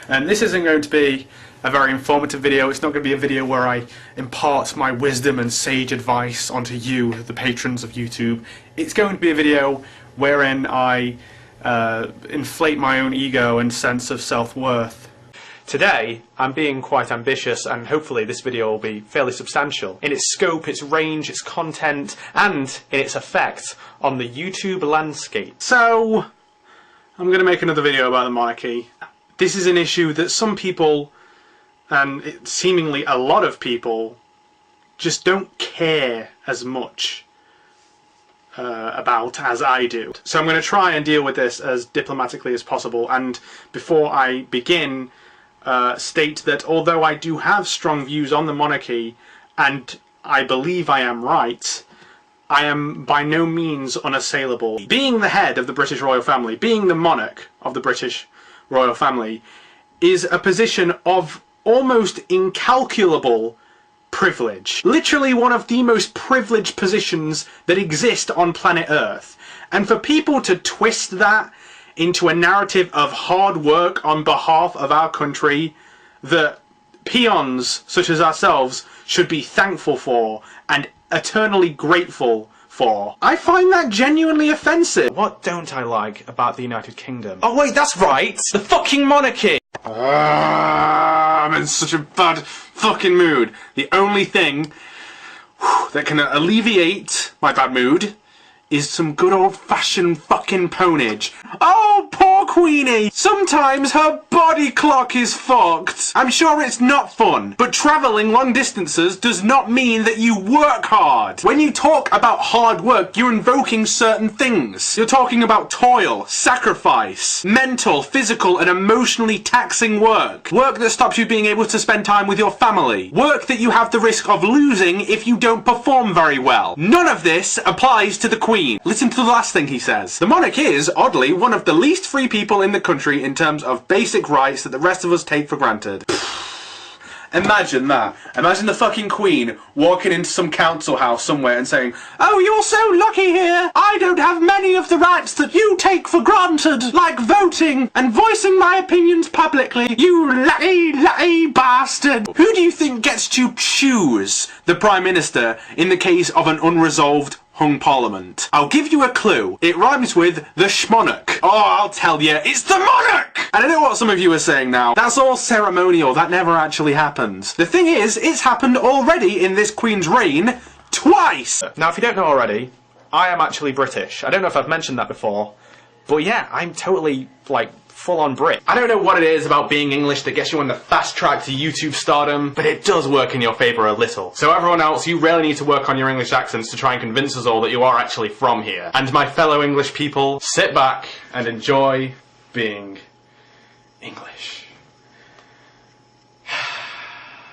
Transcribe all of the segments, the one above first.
And this isn't going to be a very informative video. It's not going to be a video where I impart my wisdom and sage advice onto you, the patrons of YouTube. It's going to be a video wherein I inflate my own ego and sense of self-worth. Today, I'm being quite ambitious, and hopefully this video will be fairly substantial in its scope, its range, its content, and in its effect on the YouTube landscape. So, I'm going to make another video about the monarchy. This is an issue that some people, and seemingly a lot of people, just don't care as much about as I do. So I'm going to try and deal with this as diplomatically as possible, and before I begin, state that although I do have strong views on the monarchy, and I believe I am right, I am by no means unassailable. Being the head of the British royal family, being the monarch of the British royal family, is a position of almost incalculable privilege. Literally one of the most privileged positions that exist on planet Earth. And for people to twist that into a narrative of hard work on behalf of our country that peons such as ourselves should be thankful for and eternally grateful for, I find that genuinely offensive. What don't I like about the United Kingdom? Oh wait, that's right! The fucking monarchy! I'm in such a bad fucking mood. The only thing that can alleviate my bad mood is some good old-fashioned fucking ponage. Oh, poor Queenie! Sometimes her body clock is fucked. I'm sure it's not fun, but travelling long distances does not mean that you work hard. When you talk about hard work, you're invoking certain things. You're talking about toil, sacrifice, mental, physical, and emotionally taxing work. Work that stops you being able to spend time with your family. Work that you have the risk of losing if you don't perform very well. None of this applies to the Queen. Listen to the last thing he says. The monarch is, oddly, one of the least free people in the country in terms of basic rights that the rest of us take for granted. Imagine that. Imagine the fucking Queen walking into some council house somewhere and saying, "Oh, you're so lucky here. I don't have many of the rights that you take for granted, like voting and voicing my opinions publicly. You lucky bastard." Who do you think gets to choose the Prime Minister in the case of an unresolved hung parliament? I'll give you a clue. It rhymes with the schmonarch. Oh, I'll tell you, it's the monarch! And I know what some of you are saying now. That's all ceremonial. That never actually happened. The thing is, it's happened already in this Queen's reign twice! Now, if you don't know already, I am actually British. I don't know if I've mentioned that before, but yeah, I'm totally, like, full-on Brit. I don't know what it is about being English that gets you on the fast track to YouTube stardom, but it does work in your favour a little. So everyone else, you really need to work on your English accents to try and convince us all that you are actually from here. And my fellow English people, sit back and enjoy being English.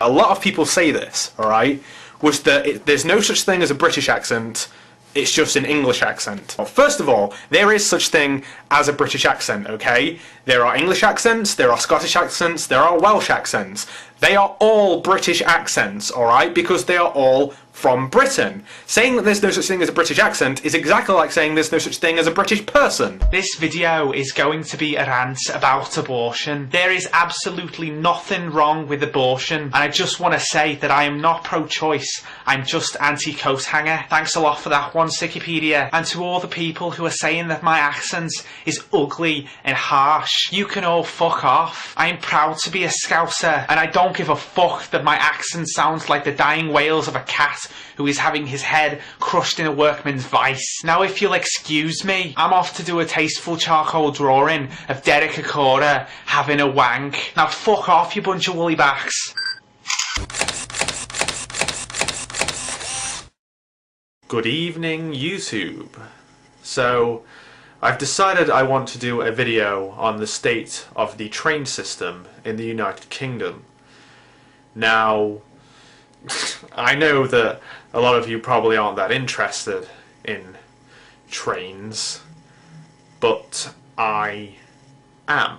A lot of people say this, alright, was that there's no such thing as a British accent, it's just an English accent. Well, first of all, there is such thing as a British accent, okay? There are English accents, there are Scottish accents, there are Welsh accents. They are all British accents, alright? Because they are all from Britain. Saying that there's no such thing as a British accent is exactly like saying there's no such thing as a British person. This video is going to be a rant about abortion. There is absolutely nothing wrong with abortion, and I just want to say that I am not pro-choice, I'm just anti-coat hanger. Thanks a lot for that one, Wikipedia. And to all the people who are saying that my accent is ugly and harsh, you can all fuck off. I am proud to be a Scouser, and I don't give a fuck that my accent sounds like the dying wails of a cat who is having his head crushed in a workman's vice. Now, if you'll excuse me, I'm off to do a tasteful charcoal drawing of Derek Acora having a wank. Now fuck off, you bunch of woolly backs. Good evening, YouTube. So, I've decided I want to do a video on the state of the train system in the United Kingdom. Now, I know that a lot of you probably aren't that interested in trains, but I am.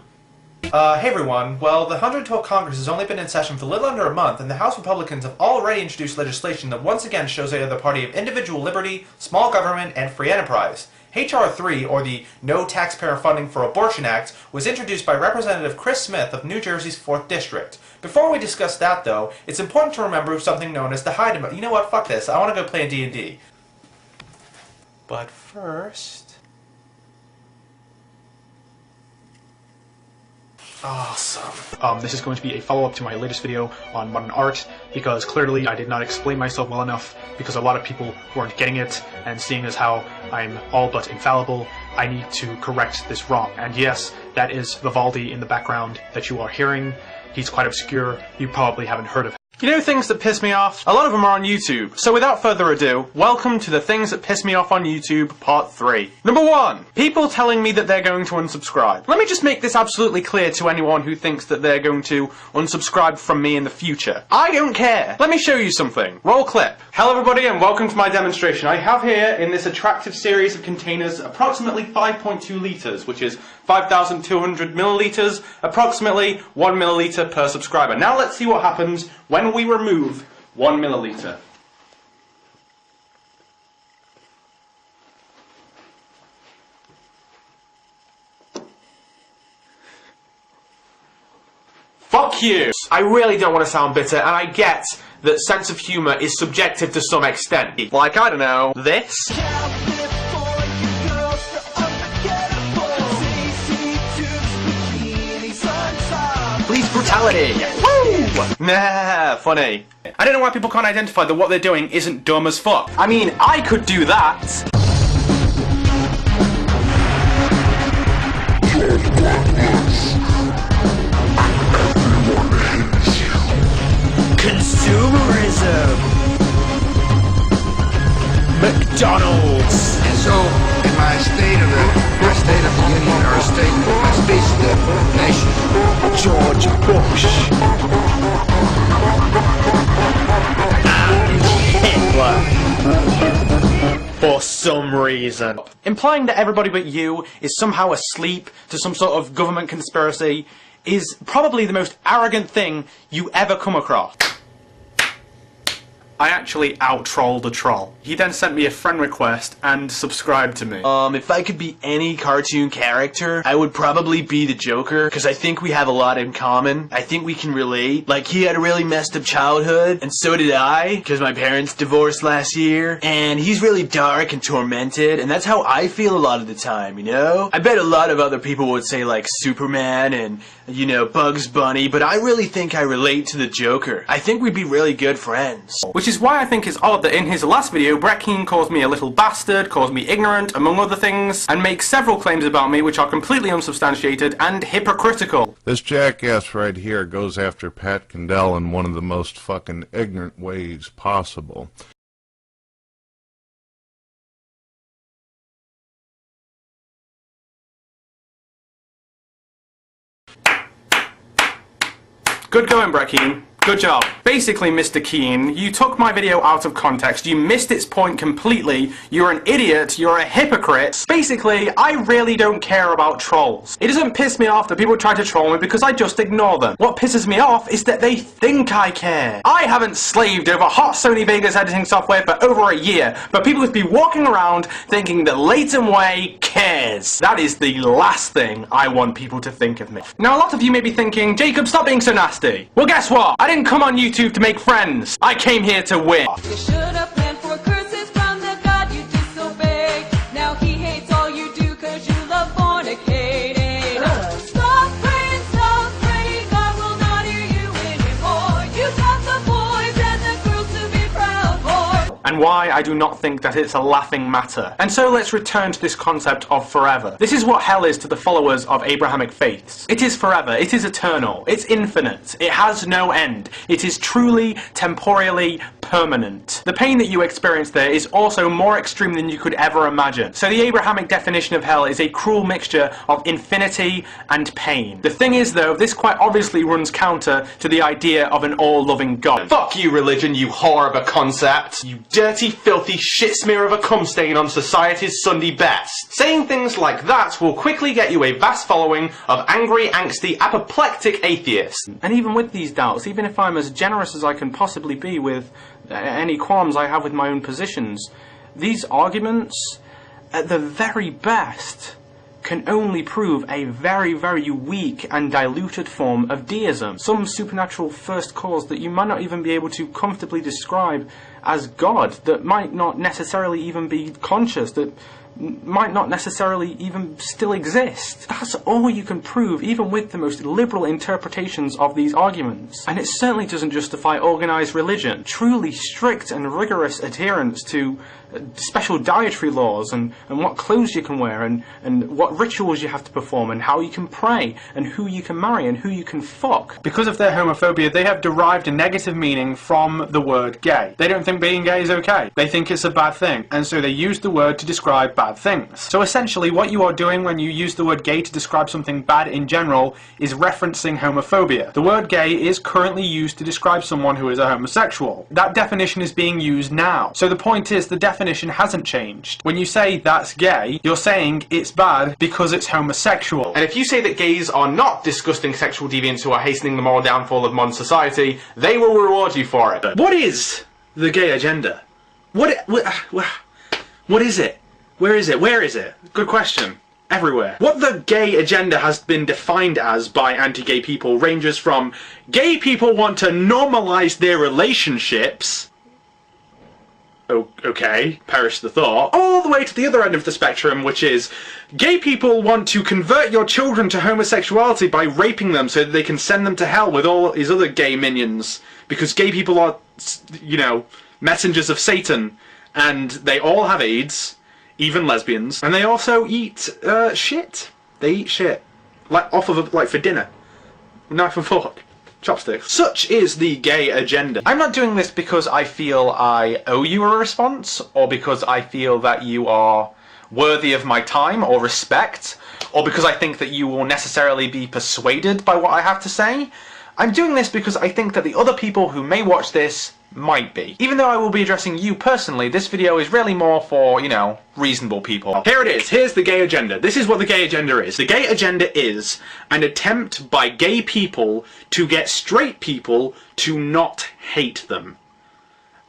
Hey everyone. Well, the 112th Congress has only been in session for a little under a month, and the House Republicans have already introduced legislation that once again shows they are the party of individual liberty, small government, and free enterprise. H.R. 3, or the No Taxpayer Funding for Abortion Act, was introduced by Representative Chris Smith of New Jersey's 4th District. Before we discuss that, though, it's important to remember something known as the Hyde Amendment. You know what? Fuck this. I want to go play a D&D. But first... Awesome. This is going to be a follow-up to my latest video on modern art, because clearly I did not explain myself well enough, because a lot of people weren't getting it, and seeing as how I'm all but infallible, I need to correct this wrong. And yes, that is Vivaldi in the background that you are hearing. He's quite obscure, you probably haven't heard of him. You know things that piss me off? A lot of them are on YouTube. So without further ado, welcome to the things that piss me off on YouTube, part 3. Number 1. People telling me that they're going to unsubscribe. Let me just make this absolutely clear to anyone who thinks that they're going to unsubscribe from me in the future. I don't care. Let me show you something. Roll clip. Hello everybody and welcome to my demonstration. I have here in this attractive series of containers approximately 5.2 litres, which is 5,200 millilitres, approximately 1 milliliter per subscriber. Now let's see what happens when we remove 1 milliliter. Fuck you! I really don't want to sound bitter, and I get that sense of humour is subjective to some extent. Like, I don't know, this? Police brutality! Woo! Nah, funny. I don't know why people can't identify that what they're doing isn't dumb as fuck. I mean, I could do that. Consumerism! McDonald's! And so, in my State of the Union, or my speech to the nation, George Bush! Hitler! For some reason. Implying that everybody but you is somehow asleep to some sort of government conspiracy is probably the most arrogant thing you ever come across. I actually out-trolled a troll. He then sent me a friend request and subscribed to me. If I could be any cartoon character, I would probably be the Joker, because I think we have a lot in common. I think we can relate. Like, he had a really messed up childhood, and so did I, because my parents divorced last year, and he's really dark and tormented, and that's how I feel a lot of the time, you know? I bet a lot of other people would say, like, Superman and, you know, Bugs Bunny, but I really think I relate to the Joker. I think we'd be really good friends. Which is why I think it's odd that in his last video, Brett Keane calls me a little bastard, calls me ignorant, among other things, and makes several claims about me which are completely unsubstantiated and hypocritical. This jackass right here goes after Pat Condell in one of the most fucking ignorant ways possible. Good going, Brett Keane. Good job. Basically, Mr. Keane, you took my video out of context, you missed its point completely, you're an idiot, you're a hypocrite. Basically, I really don't care about trolls. It doesn't piss me off that people try to troll me because I just ignore them. What pisses me off is that they think I care. I haven't slaved over hot Sony Vegas editing software for over a year, but people would be walking around thinking that LatumWay cares. That is the last thing I want people to think of me. Now, a lot of you may be thinking, Jacob, stop being so nasty. Well, guess what? I didn't come on YouTube to make friends. I came here to win. You should have planned for curses from the God you disobeyed. Now he hates all you do cause you love fornicating. Stop praying, God will not hear you anymore. You got the boys and the girls to be proud for. And why I do not think that it's a laughing matter. And so let's return to this concept of forever. This is what hell is to the followers of Abrahamic faiths. It is forever, it is eternal, it's infinite, it has no end, it is truly, temporally permanent. The pain that you experience there is also more extreme than you could ever imagine. So the Abrahamic definition of hell is a cruel mixture of infinity and pain. The thing is though, this quite obviously runs counter to the idea of an all-loving God. Fuck you, religion, you whore of a concept. You dirty, filthy shit smear of a cum stain on society's Sunday best. Saying things like that will quickly get you a vast following of angry, angsty, apoplectic atheists. And even with these doubts, even if I'm as generous as I can possibly be with any qualms I have with my own positions, these arguments at the very best, can only prove a very, very weak and diluted form of deism. Some supernatural first cause that you might not even be able to comfortably describe as God, that might not necessarily even be conscious, that might not necessarily even still exist. That's all you can prove, even with the most liberal interpretations of these arguments. And it certainly doesn't justify organised religion. Truly strict and rigorous adherence to special dietary laws and what clothes you can wear and what rituals you have to perform and how you can pray and who you can marry and who you can fuck. Because of their homophobia, they have derived a negative meaning from the word gay. They don't think being gay is okay. They think it's a bad thing, and so they use the word to describe bad things. So essentially what you are doing when you use the word gay to describe something bad in general is referencing homophobia. The word gay is currently used to describe someone who is a homosexual. That definition is being used now. So the point is, the definition hasn't changed. When you say that's gay, you're saying it's bad because it's homosexual. And if you say that gays are not disgusting sexual deviants who are hastening the moral downfall of modern society, they will reward you for it. What is the gay agenda? What is it? Where is it? Where is it? Good question. Everywhere. What the gay agenda has been defined as by anti-gay people ranges from gay people want to normalize their relationships, okay, perish the thought, all the way to the other end of the spectrum, which is gay people want to convert your children to homosexuality by raping them so that they can send them to hell with all these other gay minions, because gay people are, you know, messengers of Satan, and they all have AIDS, even lesbians, and they also eat shit. They eat shit, like for dinner, knife and fork. Chopsticks. Such is the gay agenda. I'm not doing this because I feel I owe you a response, or because I feel that you are worthy of my time or respect, or because I think that you will necessarily be persuaded by what I have to say. I'm doing this because I think that the other people who may watch this might be. Even though I will be addressing you personally, this video is really more for, you know, reasonable people. Here it is. Here's the gay agenda. This is what the gay agenda is. The gay agenda is an attempt by gay people to get straight people to not hate them.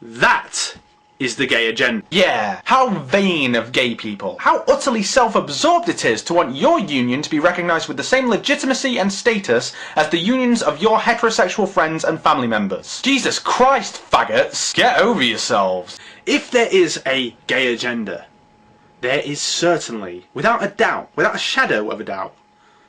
That is the gay agenda. Yeah, how vain of gay people. How utterly self-absorbed it is to want your union to be recognised with the same legitimacy and status as the unions of your heterosexual friends and family members. Jesus Christ, faggots! Get over yourselves. If there is a gay agenda, there is certainly, without a doubt, without a shadow of a doubt,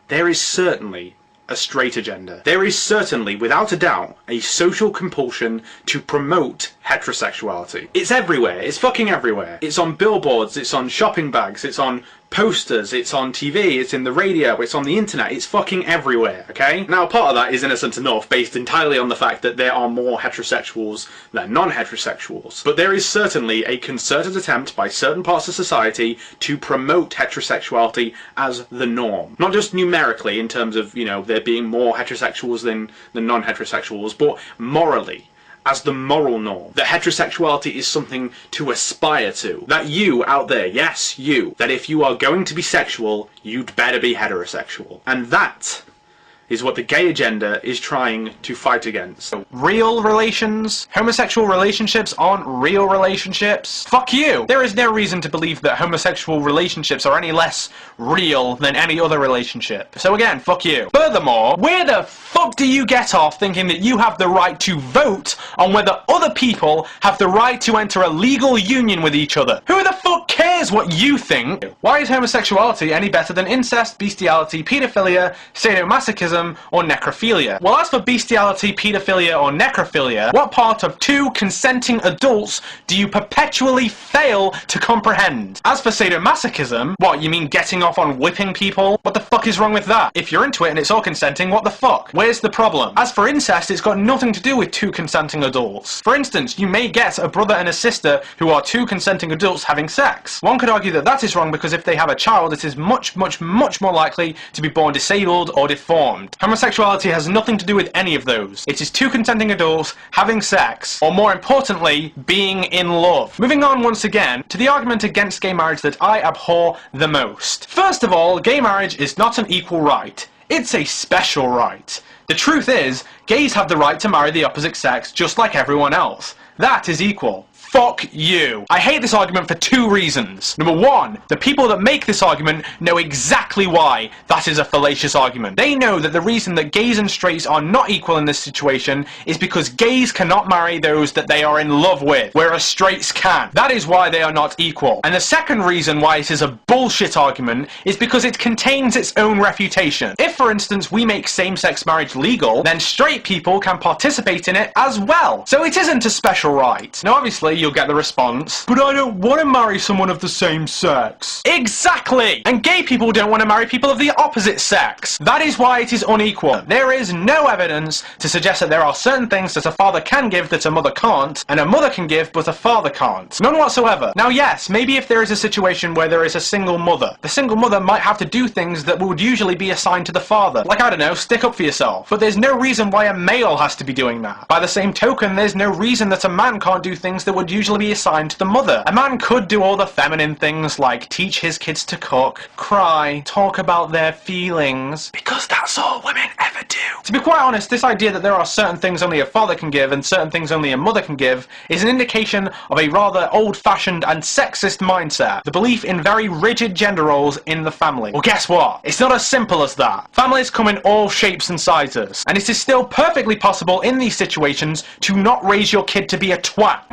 there is certainly a straight agenda. There is certainly, without a doubt, a social compulsion to promote heterosexuality. It's everywhere. It's fucking everywhere. It's on billboards, it's on shopping bags, it's on posters, it's on TV, it's in the radio, it's on the internet, it's fucking everywhere, okay? Now, part of that is innocent enough, based entirely on the fact that there are more heterosexuals than non-heterosexuals. But there is certainly a concerted attempt by certain parts of society to promote heterosexuality as the norm. Not just numerically, in terms of, you know, there being more heterosexuals than non-heterosexuals, but morally. As the moral norm. That heterosexuality is something to aspire to. That you out there, yes, you, that if you are going to be sexual, you'd better be heterosexual. And that is what the gay agenda is trying to fight against. Real relations? Homosexual relationships aren't real relationships? Fuck you! There is no reason to believe that homosexual relationships are any less real than any other relationship. So again, fuck you. Furthermore, where the fuck do you get off thinking that you have the right to vote on whether other people have the right to enter a legal union with each other? Who the fuck cares what you think? Why is homosexuality any better than incest, bestiality, paedophilia, sadomasochism, or necrophilia? Well, as for bestiality, paedophilia, or necrophilia, what part of two consenting adults do you perpetually fail to comprehend? As for sadomasochism, what, you mean getting off on whipping people? What the fuck is wrong with that? If you're into it and it's all consenting, what the fuck? Where's the problem? As for incest, it's got nothing to do with two consenting adults. For instance, you may get a brother and a sister who are two consenting adults having sex. One could argue that that is wrong because if they have a child, it is much more likely to be born disabled or deformed. Homosexuality has nothing to do with any of those. It is two consenting adults having sex, or more importantly, being in love. Moving on once again to the argument against gay marriage that I abhor the most. First of all, gay marriage is not an equal right. It's a special right. The truth is, gays have the right to marry the opposite sex just like everyone else. That is equal. Fuck you. I hate this argument for two reasons. Number one, the people that make this argument know exactly why that is a fallacious argument. They know that the reason that gays and straights are not equal in this situation is because gays cannot marry those that they are in love with, whereas straights can. That is why they are not equal. And the second reason why it is a bullshit argument is because it contains its own refutation. If, for instance, we make same-sex marriage legal, then straight people can participate in it as well. So it isn't a special right. Now obviously you'll get the response, but I don't want to marry someone of the same sex. Exactly! And gay people don't want to marry people of the opposite sex. That is why it is unequal. There is no evidence to suggest that there are certain things that a father can give that a mother can't, and a mother can give but a father can't. None whatsoever. Now yes, maybe if there is a situation where there is a single mother, the single mother might have to do things that would usually be assigned to the father. Like, I don't know, stick up for yourself. But there's no reason why a male has to be doing that. By the same token, there's no reason that a man can't do things that would usually be assigned to the mother. A man could do all the feminine things like teach his kids to cook, cry, talk about their feelings, because that's all women ever do. To be quite honest, this idea that there are certain things only a father can give and certain things only a mother can give is an indication of a rather old-fashioned and sexist mindset. The belief in very rigid gender roles in the family. Well, guess what? It's not as simple as that. Families come in all shapes and sizes, and it is still perfectly possible in these situations to not raise your kid to be a twat.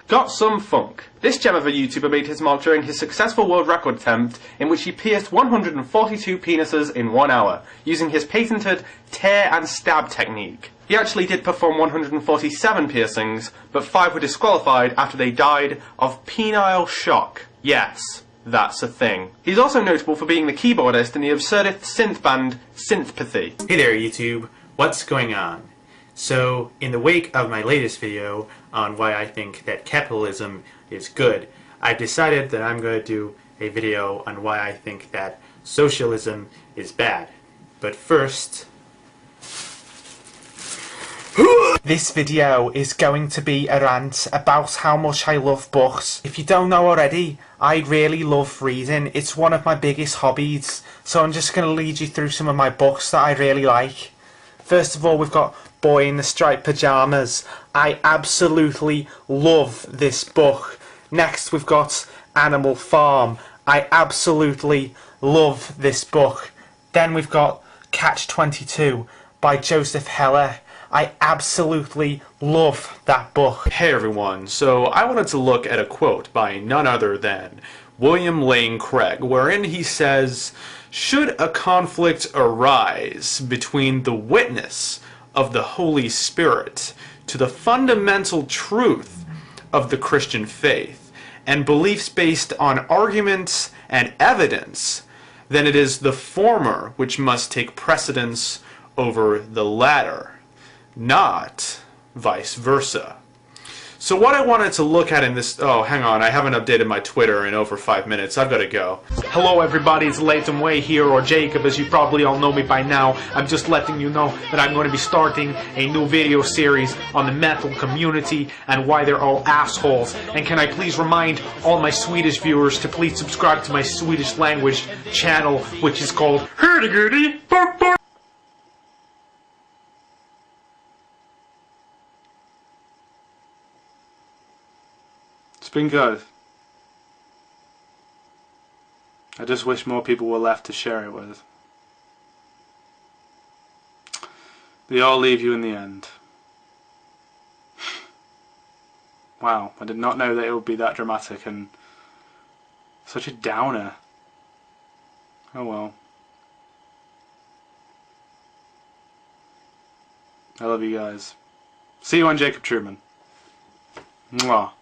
Got some funk. This gem of a YouTuber made his mark during his successful world record attempt in which he pierced 142 penises in 1 hour, using his patented tear and stab technique. He actually did perform 147 piercings, but 5 were disqualified after they died of penile shock. Yes, that's a thing. He's also notable for being the keyboardist in the absurdist synth band Synthpathy. Hey there YouTube, what's going on? So, in the wake of my latest video on why I think that capitalism is good, I've decided that I'm going to do a video on why I think that socialism is bad. But first... This video is going to be a rant about how much I love books. If you don't know already, I really love reading. It's one of my biggest hobbies. So I'm just going to lead you through some of my books that I really like. First of all, we've got Boy in the Striped Pyjamas. I absolutely love this book. Next, we've got Animal Farm. I absolutely love this book. Then we've got Catch-22 by Joseph Heller. I absolutely love that book. Hey everyone, so I wanted to look at a quote by none other than William Lane Craig, wherein he says, "Should a conflict arise between the witness of the Holy Spirit to the fundamental truth of the Christian faith and beliefs based on arguments and evidence, then it is the former which must take precedence over the latter, not vice versa." So what I wanted to look at in this... Oh, hang on, I haven't updated my Twitter in over 5 minutes. I've got to go. Hello everybody, it's LatumWay here, or Jacob, as you probably all know me by now. I'm just letting you know that I'm going to be starting a new video series on the metal community and why they're all assholes. And can I please remind all my Swedish viewers to please subscribe to my Swedish language channel, which is called Hurdy-Gurdy. It's been good. I just wish more people were left to share it with. They all leave you in the end. Wow, I did not know that it would be that dramatic and such a downer. Oh well. I love you guys. See you on Jacob Truman. Mwah.